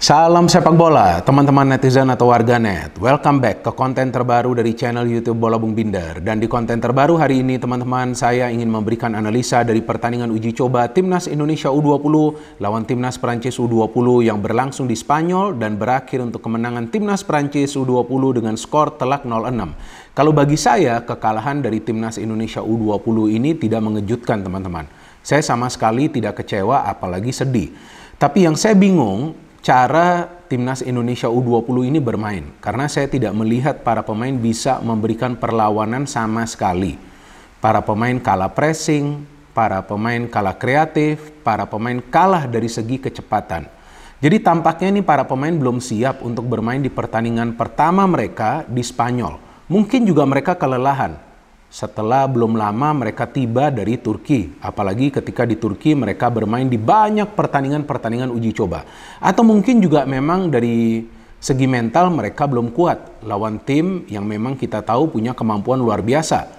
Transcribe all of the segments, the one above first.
Salam sepak bola, teman-teman netizen atau warganet. Welcome back ke konten terbaru dari channel YouTube Bola Bung Binder. Dan di konten terbaru hari ini, teman-teman, saya ingin memberikan analisa dari pertandingan uji coba Timnas Indonesia U20 lawan Timnas Prancis U20 yang berlangsung di Spanyol dan berakhir untuk kemenangan Timnas Prancis U20 dengan skor telak 0-6. Kalau bagi saya, kekalahan dari Timnas Indonesia U20 ini tidak mengejutkan, teman-teman. Saya sama sekali tidak kecewa, apalagi sedih. Tapi yang saya bingung, cara Timnas Indonesia U20 ini bermain. Karena saya tidak melihat para pemain bisa memberikan perlawanan sama sekali. Para pemain kalah pressing, para pemain kalah kreatif, para pemain kalah dari segi kecepatan. Jadi tampaknya ini para pemain belum siap untuk bermain di pertandingan pertama mereka di Spanyol. Mungkin juga mereka kelelahan setelah belum lama mereka tiba dari Turki. Apalagi ketika di Turki mereka bermain di banyak pertandingan-pertandingan uji coba. Atau mungkin juga memang dari segi mental mereka belum kuat lawan tim yang memang kita tahu punya kemampuan luar biasa.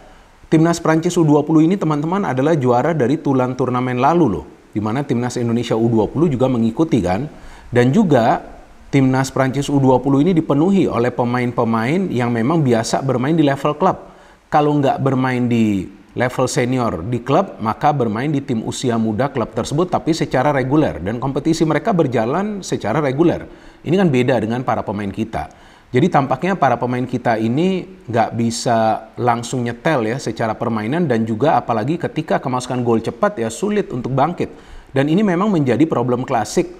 Timnas Prancis U20 ini, teman-teman, adalah juara dari tulan turnamen lalu loh. Dimana Timnas Indonesia U20 juga mengikuti kan. Dan juga Timnas Prancis U20 ini dipenuhi oleh pemain-pemain yang memang biasa bermain di level klub. Kalau nggak bermain di level senior di klub, maka bermain di tim usia muda klub tersebut tapi secara reguler. Dan kompetisi mereka berjalan secara reguler. Ini kan beda dengan para pemain kita. Jadi tampaknya para pemain kita ini nggak bisa langsung nyetel ya secara permainan. Dan juga apalagi ketika kemasukan gol cepat ya sulit untuk bangkit. Dan ini memang menjadi problem klasik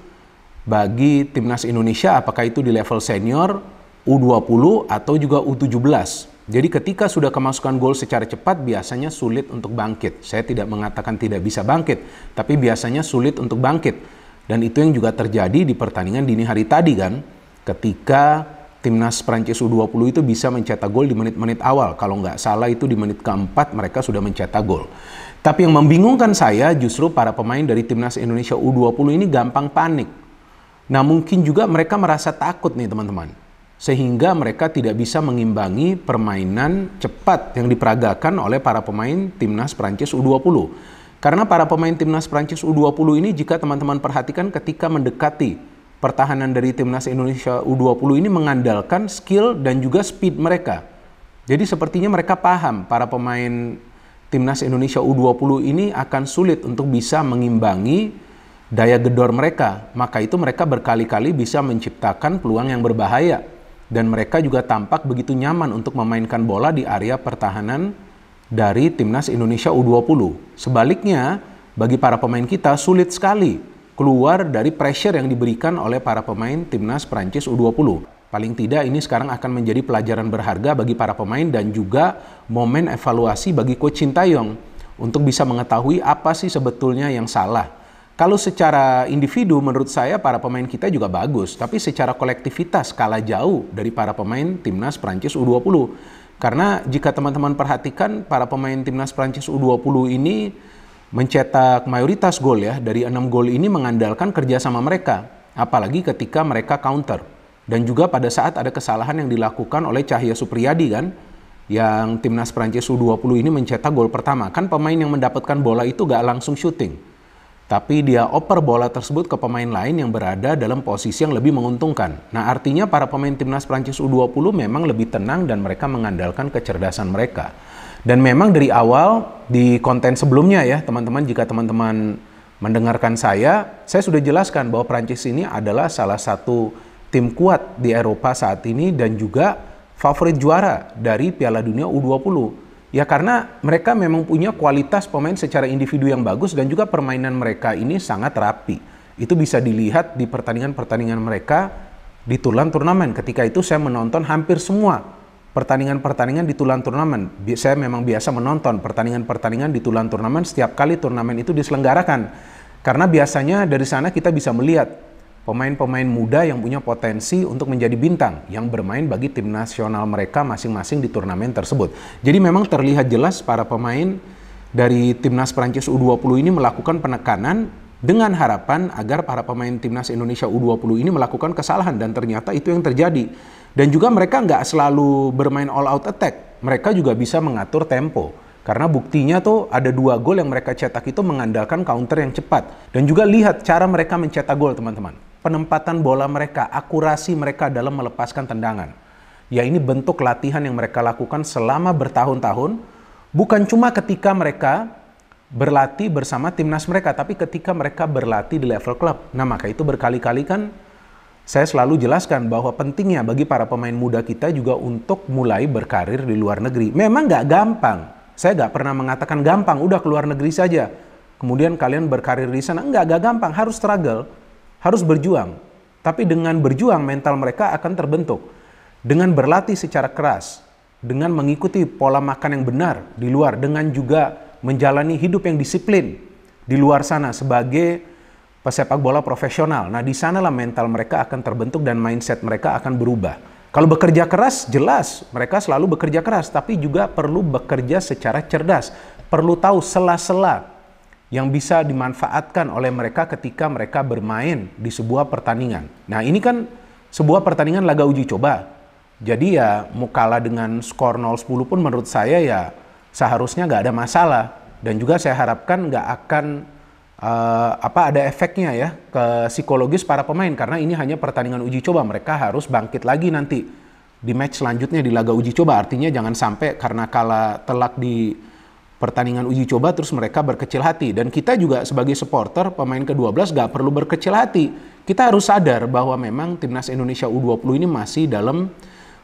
bagi Timnas Indonesia, apakah itu di level senior, U20 atau juga U17. Jadi ketika sudah kemasukan gol secara cepat biasanya sulit untuk bangkit. Saya tidak mengatakan tidak bisa bangkit, tapi biasanya sulit untuk bangkit. Dan itu yang juga terjadi di pertandingan dini hari tadi kan. Ketika Timnas Prancis U20 itu bisa mencetak gol di menit-menit awal. Kalau nggak salah itu di menit keempat mereka sudah mencetak gol. Tapi yang membingungkan saya justru para pemain dari Timnas Indonesia U20 ini gampang panik. Nah mungkin juga mereka merasa takut nih teman-teman. Sehingga mereka tidak bisa mengimbangi permainan cepat yang diperagakan oleh para pemain Timnas Prancis U20. Karena para pemain Timnas Prancis U20 ini jika teman-teman perhatikan ketika mendekati pertahanan dari Timnas Indonesia U20 ini mengandalkan skill dan juga speed mereka. Jadi sepertinya mereka paham para pemain Timnas Indonesia U20 ini akan sulit untuk bisa mengimbangi daya gedor mereka. Maka itu mereka berkali-kali bisa menciptakan peluang yang berbahaya. Dan mereka juga tampak begitu nyaman untuk memainkan bola di area pertahanan dari Timnas Indonesia U20. Sebaliknya, bagi para pemain kita sulit sekali keluar dari pressure yang diberikan oleh para pemain Timnas Prancis U20. Paling tidak ini sekarang akan menjadi pelajaran berharga bagi para pemain dan juga momen evaluasi bagi Coach Sintayong untuk bisa mengetahui apa sih sebetulnya yang salah. Kalau secara individu menurut saya para pemain kita juga bagus, tapi secara kolektivitas kalah jauh dari para pemain Timnas Prancis U20. Karena jika teman-teman perhatikan para pemain Timnas Prancis U20 ini mencetak mayoritas gol ya, dari 6 gol ini mengandalkan kerjasama mereka, apalagi ketika mereka counter. Dan juga pada saat ada kesalahan yang dilakukan oleh Cahya Supriyadi kan, yang Timnas Prancis U20 ini mencetak gol pertama. Kan pemain yang mendapatkan bola itu gak langsung syuting. Tapi dia oper bola tersebut ke pemain lain yang berada dalam posisi yang lebih menguntungkan. Nah artinya para pemain Timnas Prancis U20 memang lebih tenang dan mereka mengandalkan kecerdasan mereka. Dan memang dari awal di konten sebelumnya ya teman-teman, jika teman-teman mendengarkan saya sudah jelaskan bahwa Prancis ini adalah salah satu tim kuat di Eropa saat ini dan juga favorit juara dari Piala Dunia U20. Ya karena mereka memang punya kualitas pemain secara individu yang bagus dan juga permainan mereka ini sangat rapi. Itu bisa dilihat di pertandingan-pertandingan mereka di tulan turnamen. Ketika itu saya menonton hampir semua pertandingan-pertandingan di tulan turnamen. Saya memang biasa menonton pertandingan-pertandingan di tulan turnamen setiap kali turnamen itu diselenggarakan. Karena biasanya dari sana kita bisa melihat pemain-pemain muda yang punya potensi untuk menjadi bintang yang bermain bagi tim nasional mereka masing-masing di turnamen tersebut. Jadi memang terlihat jelas para pemain dari Timnas Prancis U20 ini melakukan penekanan dengan harapan agar para pemain Timnas Indonesia U20 ini melakukan kesalahan dan ternyata itu yang terjadi. Dan juga mereka nggak selalu bermain all out attack, mereka juga bisa mengatur tempo. Karena buktinya tuh ada 2 gol yang mereka cetak itu mengandalkan counter yang cepat. Dan juga lihat cara mereka mencetak gol teman-teman. penempatan bola mereka, akurasi mereka dalam melepaskan tendangan. Ya, ini bentuk latihan yang mereka lakukan selama bertahun-tahun, bukan cuma ketika mereka berlatih bersama timnas mereka, tapi ketika mereka berlatih di level klub. Nah, maka itu berkali-kali kan saya selalu jelaskan bahwa pentingnya bagi para pemain muda kita juga untuk mulai berkarir di luar negeri. Memang nggak gampang. Saya nggak pernah mengatakan gampang, udah keluar negeri saja. Kemudian kalian berkarir di sana. Nggak gampang, harus struggle, harus berjuang. Tapi dengan berjuang, mental mereka akan terbentuk. Dengan berlatih secara keras, dengan mengikuti pola makan yang benar di luar, dengan juga menjalani hidup yang disiplin di luar sana sebagai pesepak bola profesional. Nah, di sanalah mental mereka akan terbentuk dan mindset mereka akan berubah. Kalau bekerja keras, jelas mereka selalu bekerja keras, tapi juga perlu bekerja secara cerdas. Perlu tahu sela-sela yang bisa dimanfaatkan oleh mereka ketika mereka bermain di sebuah pertandingan. Nah, ini kan sebuah pertandingan laga uji coba. Jadi ya mau kalah dengan skor 0-10 pun menurut saya ya seharusnya nggak ada masalah. Dan juga saya harapkan nggak akan ada efeknya ya ke psikologis para pemain, karena ini hanya pertandingan uji coba. Mereka harus bangkit lagi nanti di match selanjutnya di laga uji coba. Artinya jangan sampai karena kalah telak di pertandingan uji coba terus mereka berkecil hati. Dan kita juga sebagai supporter pemain ke-12 gak perlu berkecil hati. Kita harus sadar bahwa memang timnas Indonesia U20 ini masih dalam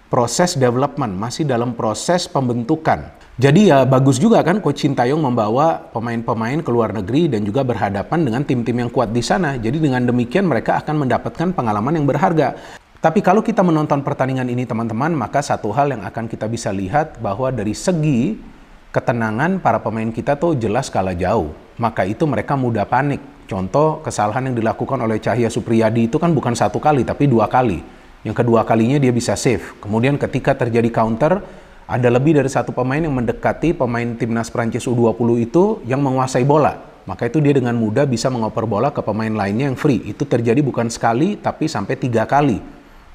proses development, masih dalam proses pembentukan. Jadi ya bagus juga kan Coach Sintayong membawa pemain-pemain ke luar negeri dan juga berhadapan dengan tim-tim yang kuat di sana. Jadi dengan demikian mereka akan mendapatkan pengalaman yang berharga. Tapi kalau kita menonton pertandingan ini teman-teman, maka satu hal yang akan kita bisa lihat bahwa dari segi ketenangan para pemain kita tuh jelas kalah jauh. Maka itu mereka mudah panik. Contoh kesalahan yang dilakukan oleh Cahya Supriyadi itu kan bukan satu kali tapi 2 kali. Yang kedua kalinya dia bisa save. Kemudian ketika terjadi counter, ada lebih dari satu pemain yang mendekati pemain timnas Prancis U20 itu yang menguasai bola. Maka itu dia dengan mudah bisa mengoper bola ke pemain lainnya yang free. Itu terjadi bukan sekali tapi sampai 3 kali.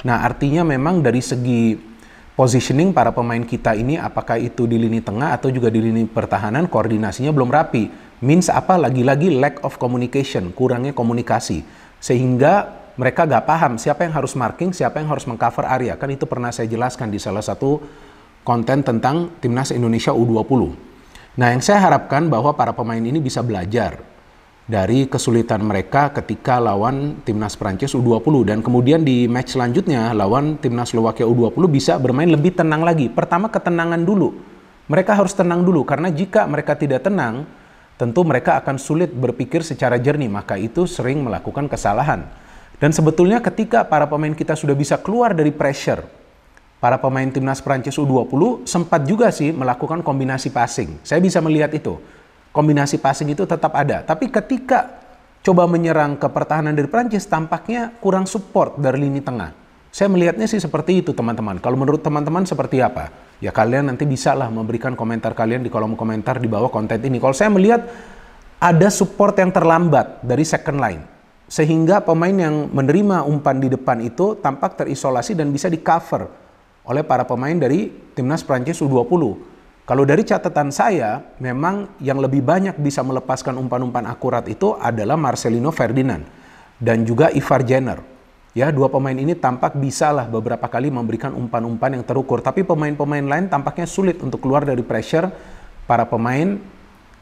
Nah, artinya memang dari segi positioning para pemain kita ini, apakah itu di lini tengah atau juga di lini pertahanan, koordinasinya belum rapi. Means apa? Lagi-lagi lack of communication, kurangnya komunikasi. Sehingga mereka gak paham siapa yang harus marking, siapa yang harus mengcover area. Kan itu pernah saya jelaskan di salah satu konten tentang timnas Indonesia U20. Nah, yang saya harapkan bahwa para pemain ini bisa belajar dari kesulitan mereka ketika lawan timnas Prancis U20. Dan kemudian di match selanjutnya lawan timnas Slovakia U20 bisa bermain lebih tenang lagi. Pertama ketenangan dulu. Mereka harus tenang dulu, karena jika mereka tidak tenang, tentu mereka akan sulit berpikir secara jernih. Maka itu sering melakukan kesalahan. Dan sebetulnya ketika para pemain kita sudah bisa keluar dari pressure, para pemain timnas Prancis U20 sempat juga sih melakukan kombinasi passing. Saya bisa melihat itu. Kombinasi passing itu tetap ada. Tapi ketika coba menyerang ke pertahanan dari Prancis, tampaknya kurang support dari lini tengah. Saya melihatnya sih seperti itu teman-teman. Kalau menurut teman-teman seperti apa? Ya kalian nanti bisa lah memberikan komentar kalian di kolom komentar di bawah konten ini. Kalau saya melihat ada support yang terlambat dari second line. Sehingga pemain yang menerima umpan di depan itu tampak terisolasi dan bisa di-cover oleh para pemain dari timnas Prancis U20. Kalau dari catatan saya, memang yang lebih banyak bisa melepaskan umpan-umpan akurat itu adalah Marcelino Ferdinand dan juga Ivar Jenner. Ya, 2 pemain ini tampak bisalah beberapa kali memberikan umpan-umpan yang terukur, tapi pemain-pemain lain tampaknya sulit untuk keluar dari pressure para pemain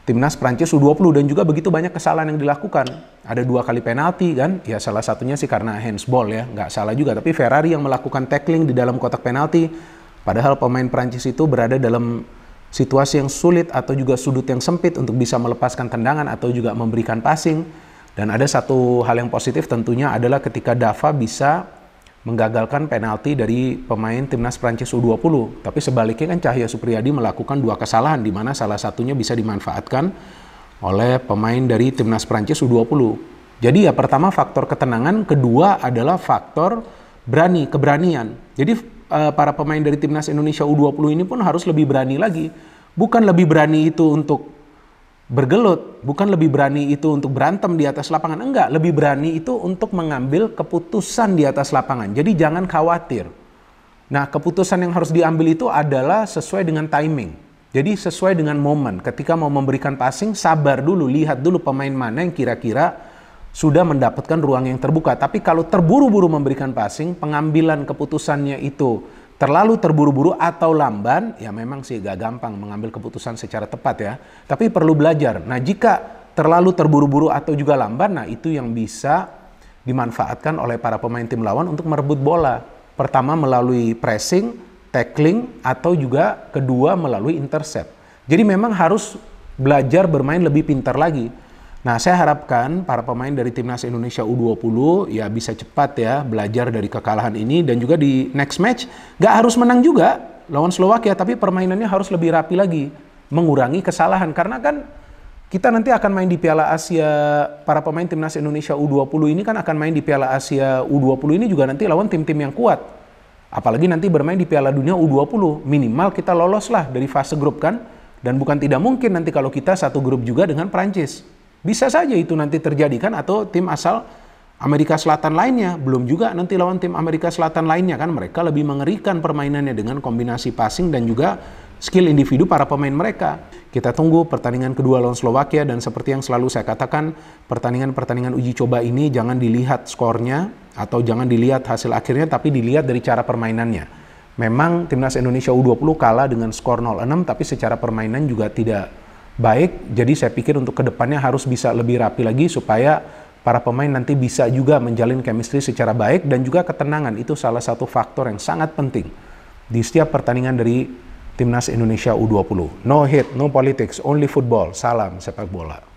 timnas Prancis U20. Dan juga begitu banyak kesalahan yang dilakukan. Ada 2 kali penalti kan, ya salah satunya sih karena handsball ya, nggak salah juga. Tapi Ferrari yang melakukan tackling di dalam kotak penalti, padahal pemain Prancis itu berada dalam situasi yang sulit atau juga sudut yang sempit untuk bisa melepaskan tendangan atau juga memberikan passing. Dan ada satu hal yang positif tentunya adalah ketika Dava bisa menggagalkan penalti dari pemain timnas Prancis U20. Tapi sebaliknya kan Cahya Supriyadi melakukan 2 kesalahan, di mana salah satunya bisa dimanfaatkan oleh pemain dari timnas Prancis U20. Jadi ya pertama faktor ketenangan, kedua adalah faktor keberanian. Jadi para pemain dari timnas Indonesia U20 ini pun harus lebih berani lagi. Bukan lebih berani itu untuk bergelut, bukan lebih berani itu untuk berantem di atas lapangan. Enggak, lebih berani itu untuk mengambil keputusan di atas lapangan. Jadi jangan khawatir. Nah, keputusan yang harus diambil itu adalah sesuai dengan timing. Jadi sesuai dengan momen. Ketika mau memberikan passing, sabar dulu, lihat dulu pemain mana yang kira-kira sudah mendapatkan ruang yang terbuka. Tapi kalau terburu-buru memberikan passing, pengambilan keputusannya itu terlalu terburu-buru atau lamban, ya memang sih gak gampang mengambil keputusan secara tepat ya. Tapi perlu belajar. Nah, jika terlalu terburu-buru atau juga lamban, nah itu yang bisa dimanfaatkan oleh para pemain tim lawan untuk merebut bola. Pertama melalui pressing, tackling, atau juga kedua melalui intercept. Jadi memang harus belajar bermain lebih pintar lagi. Nah, saya harapkan para pemain dari Timnas Indonesia U20 ya bisa cepat ya belajar dari kekalahan ini, dan juga di next match gak harus menang juga lawan Slovakia, tapi permainannya harus lebih rapi lagi, mengurangi kesalahan. Karena kan kita nanti akan main di Piala Asia, para pemain Timnas Indonesia U20 ini kan akan main di Piala Asia U20 ini juga nanti lawan tim-tim yang kuat. Apalagi nanti bermain di Piala Dunia U20, minimal kita lolos lah dari fase grup kan. Dan bukan tidak mungkin nanti kalau kita satu grup juga dengan Prancis. Bisa saja itu nanti terjadi kan, atau tim asal Amerika Selatan lainnya. Belum juga nanti lawan tim Amerika Selatan lainnya kan, mereka lebih mengerikan permainannya dengan kombinasi passing dan juga skill individu para pemain mereka. Kita tunggu pertandingan kedua lawan Slovakia, dan seperti yang selalu saya katakan, pertandingan-pertandingan uji coba ini jangan dilihat skornya atau jangan dilihat hasil akhirnya, tapi dilihat dari cara permainannya. Memang Timnas Indonesia U20 kalah dengan skor 0-6, tapi secara permainan juga tidak baik. Jadi saya pikir untuk kedepannya harus bisa lebih rapi lagi supaya para pemain nanti bisa juga menjalin chemistry secara baik, dan juga ketenangan itu salah satu faktor yang sangat penting di setiap pertandingan dari Timnas Indonesia U20. No hate, no politics, only football. Salam sepak bola.